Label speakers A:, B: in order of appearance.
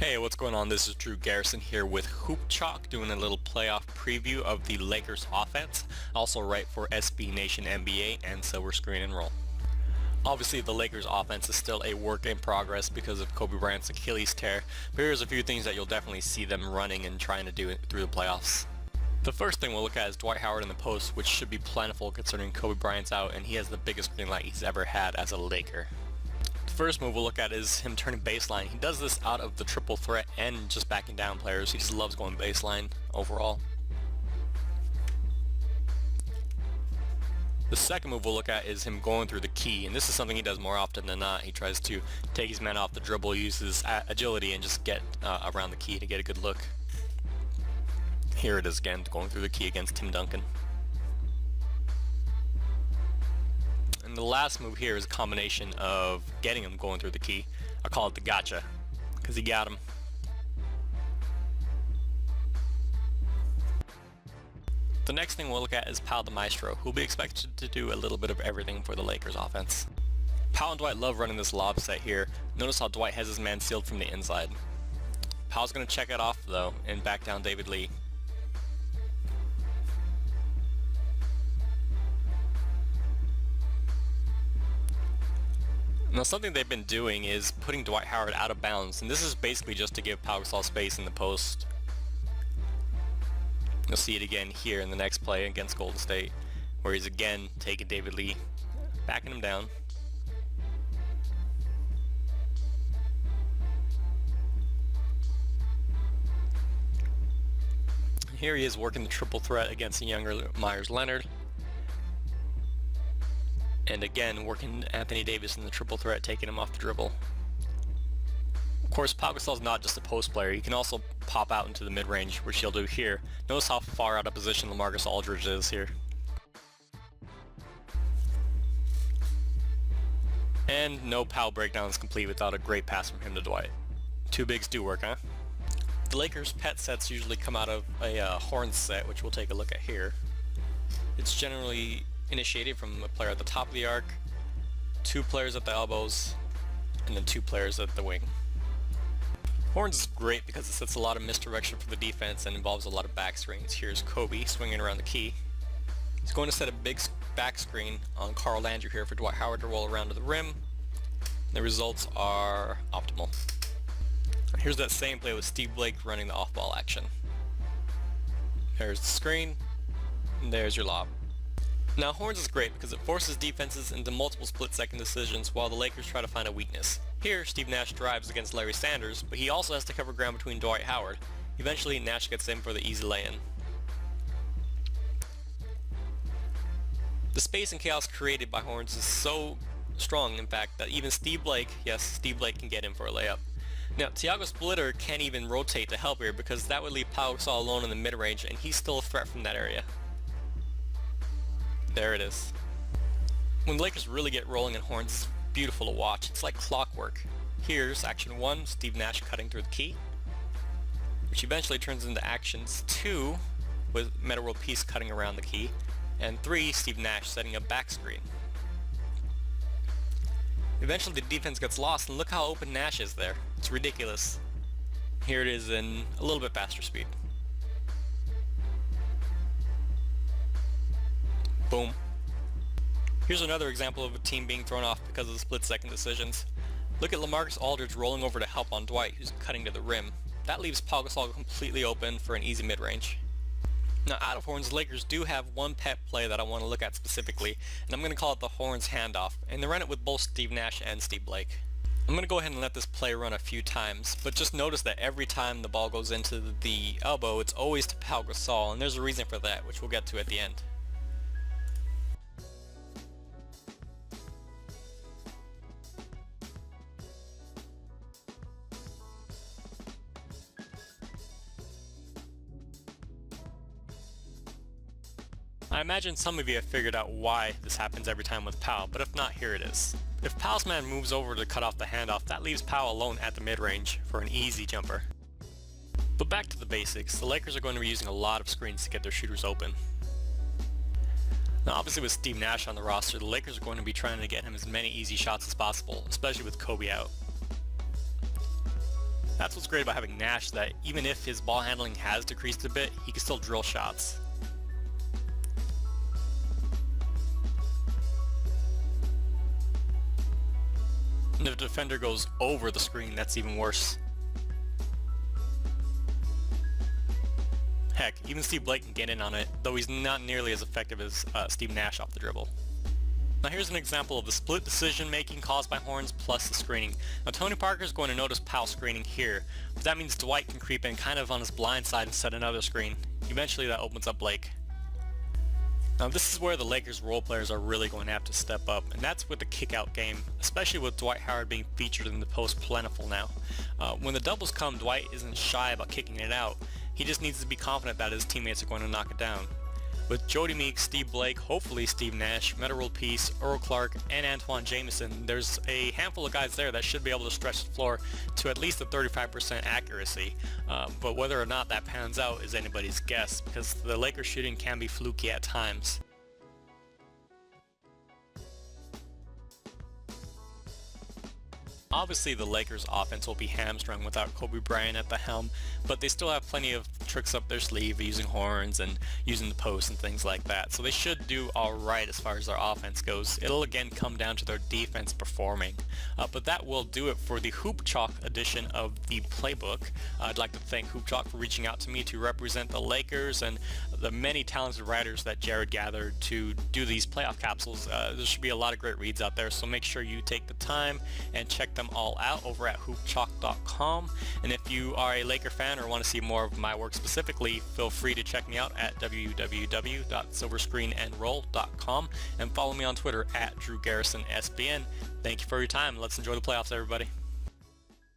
A: Hey, what's going on? This is Drew Garrison here with Hoop Chalk, doing a little playoff preview of the Lakers offense. Also write for SB Nation NBA and Silver Screen and Roll. Obviously, the Lakers offense is still a work in progress because of Kobe Bryant's Achilles tear, but here's a few things that you'll definitely see them running and trying to do it through the playoffs. The first thing we'll look at is Dwight Howard in the post, which should be plentiful considering Kobe Bryant's out and he has the biggest green light he's ever had as a Laker. The first move we'll look at is him turning baseline. He does this out of the triple threat and just backing down players. He just loves going baseline overall. The second move we'll look at is him going through the key, and this is something he does more often than not. He tries to take his man off the dribble, use his agility, and just get around the key to get a good look. Here it is again, going through the key against Tim Duncan. And the last move here is a combination of getting him going through the key. I call it the gotcha, because he got him. The next thing we'll look at is Powell the Maestro, who will be expected to do a little bit of everything for the Lakers offense. Powell and Dwight love running this lob set here. Notice how Dwight has his man sealed from the inside. Powell's going to check it off though and back down David Lee. Now something they've been doing is putting Dwight Howard out of bounds, and this is basically just to give Pau Gasol space in the post. You'll see it again here in the next play against Golden State, where he's again taking David Lee, backing him down. Here he is working the triple threat against the younger Myers Leonard. And again, working Anthony Davis in the triple threat, taking him off the dribble. Of course, Pau Gasol's not just a post player. He can also pop out into the mid-range, which he'll do here. Notice how far out of position LaMarcus Aldridge is here. And no Pau breakdown is complete without a great pass from him to Dwight. Two bigs do work, huh? The Lakers' pet sets usually come out of a horn set, which we'll take a look at here. It's generally initiated from a player at the top of the arc, two players at the elbows, and then two players at the wing. Horns is great because it sets a lot of misdirection for the defense and involves a lot of back screens. Here's Kobe swinging around the key. He's going to set a big back screen on Carl Landry here for Dwight Howard to roll around to the rim. The results are optimal. Here's that same play with Steve Blake running the off-ball action. There's the screen, and there's your lob. Now Horns is great because it forces defenses into multiple split-second decisions while the Lakers try to find a weakness. Here, Steve Nash drives against Larry Sanders, but he also has to cover ground between Dwight Howard. Eventually, Nash gets in for the easy lay-in. The space and chaos created by Horns is so strong, in fact, that even Steve Blake, yes, Steve Blake can get in for a layup. Now, Tiago Splitter can't even rotate to help here because that would leave Pau Gasol alone in the mid-range, and he's still a threat from that area. There it is. When the Lakers really get rolling in Horns, it's beautiful to watch. It's like clockwork. Here's action 1, Steve Nash cutting through the key, which eventually turns into actions 2 with Meta World Peace cutting around the key, and 3, Steve Nash setting a back screen. Eventually the defense gets lost, and look how open Nash is there. It's ridiculous. Here it is in a little bit faster speed. Boom. Here's another example of a team being thrown off because of the split-second decisions. Look at LaMarcus Aldridge rolling over to help on Dwight, who's cutting to the rim. That leaves Pau Gasol completely open for an easy mid-range. Now out of Horns, the Lakers do have one pet play that I want to look at specifically, and I'm going to call it the Horns handoff, and they run it with both Steve Nash and Steve Blake. I'm going to go ahead and let this play run a few times, but just notice that every time the ball goes into the elbow, it's always to Pau Gasol, and there's a reason for that, which we'll get to at the end. I imagine some of you have figured out why this happens every time with Pau, but if not, here it is. If Pau's man moves over to cut off the handoff, that leaves Pau alone at the mid-range for an easy jumper. But back to the basics, the Lakers are going to be using a lot of screens to get their shooters open. Now obviously with Steve Nash on the roster, the Lakers are going to be trying to get him as many easy shots as possible, especially with Kobe out. That's what's great about having Nash, that even if his ball handling has decreased a bit, he can still drill shots. And if the defender goes over the screen, that's even worse. Heck, even Steve Blake can get in on it, though he's not nearly as effective as Steve Nash off the dribble. Now here's an example of the split decision making caused by horns plus the screening. Now Tony Parker's going to notice Powell screening here, but that means Dwight can creep in kind of on his blind side and set another screen. Eventually that opens up Blake. Now this is where the Lakers role players are really going to have to step up, and that's with the kick-out game, especially with Dwight Howard being featured in the post plentiful now. When the doubles come, Dwight isn't shy about kicking it out. He just needs to be confident that his teammates are going to knock it down. With Jody Meeks, Steve Blake, hopefully Steve Nash, Metta World Peace, Earl Clark, and Antoine Jamison, there's a handful of guys there that should be able to stretch the floor to at least a 35% accuracy. But whether or not that pans out is anybody's guess, because the Lakers shooting can be fluky at times. Obviously the Lakers offense will be hamstrung without Kobe Bryant at the helm, but they still have plenty of tricks up their sleeve, using horns and using the post and things like that. So they should do alright as far as their offense goes. It'll again come down to their defense performing. But that will do it for the Hoop Chalk edition of the playbook. I'd like to thank Hoop Chalk for reaching out to me to represent the Lakers and the many talented writers that Jared gathered to do these playoff capsules. There should be a lot of great reads out there, so make sure you take the time and check them all out over at hoopchalk.com. And if you are a Laker fan or want to see more of my work specifically, feel free to check me out at www.silverscreenandroll.com and follow me on Twitter at DrewGarrisonSBN. Thank you for your time. Let's enjoy the playoffs, everybody.